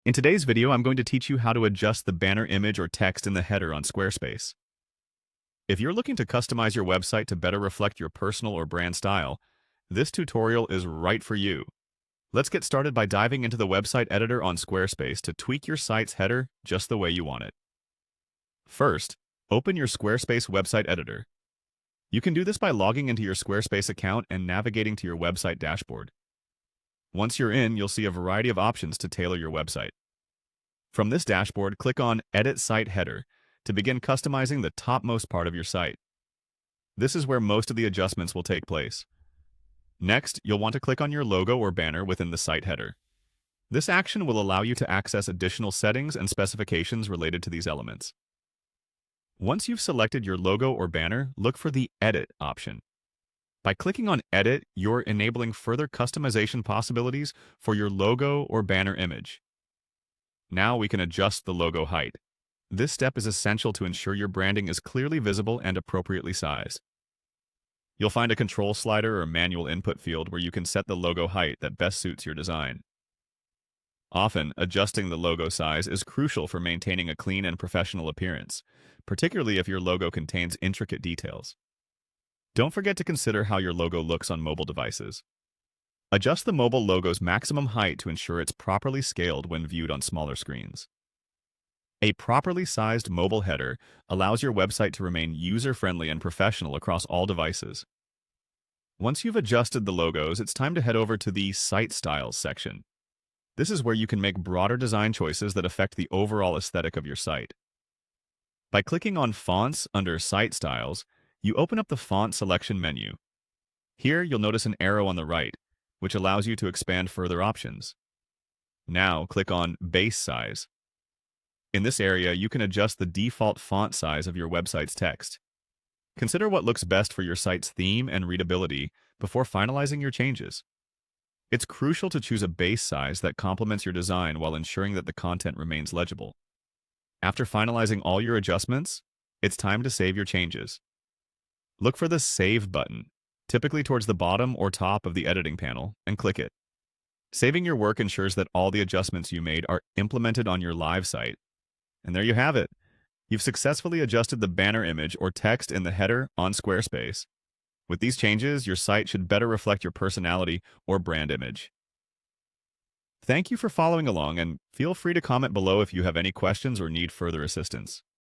In today's video, I'm going to teach you how to adjust the banner image or text in the header on Squarespace. If you're looking to customize your website to better reflect your personal or brand style, this tutorial is right for you. Let's get started by diving into the website editor on Squarespace to tweak your site's header just the way you want it. First, open your Squarespace website editor. You can do this by logging into your Squarespace account and navigating to your website dashboard. Once you're in, you'll see a variety of options to tailor your website. From this dashboard, click on Edit Site Header to begin customizing the topmost part of your site. This is where most of the adjustments will take place. Next, you'll want to click on your logo or banner within the site header. This action will allow you to access additional settings and specifications related to these elements. Once you've selected your logo or banner, look for the Edit option. By clicking on Edit, you're enabling further customization possibilities for your logo or banner image. Now we can adjust the logo height. This step is essential to ensure your branding is clearly visible and appropriately sized. You'll find a control slider or manual input field where you can set the logo height that best suits your design. Often, adjusting the logo size is crucial for maintaining a clean and professional appearance, particularly if your logo contains intricate details. Don't forget to consider how your logo looks on mobile devices. Adjust the mobile logo's maximum height to ensure it's properly scaled when viewed on smaller screens. A properly sized mobile header allows your website to remain user-friendly and professional across all devices. Once you've adjusted the logos, it's time to head over to the Site Styles section. This is where you can make broader design choices that affect the overall aesthetic of your site. By clicking on Fonts under Site Styles, you open up the Font Selection menu. Here, you'll notice an arrow on the right, which allows you to expand further options. Now, click on Base Size. In this area, you can adjust the default font size of your website's text. Consider what looks best for your site's theme and readability before finalizing your changes. It's crucial to choose a base size that complements your design while ensuring that the content remains legible. After finalizing all your adjustments, it's time to save your changes. Look for the Save button, typically towards the bottom or top of the editing panel, and click it. Saving your work ensures that all the adjustments you made are implemented on your live site. And there you have it. You've successfully adjusted the banner image or text in the header on Squarespace. With these changes, your site should better reflect your personality or brand image. Thank you for following along, and feel free to comment below if you have any questions or need further assistance.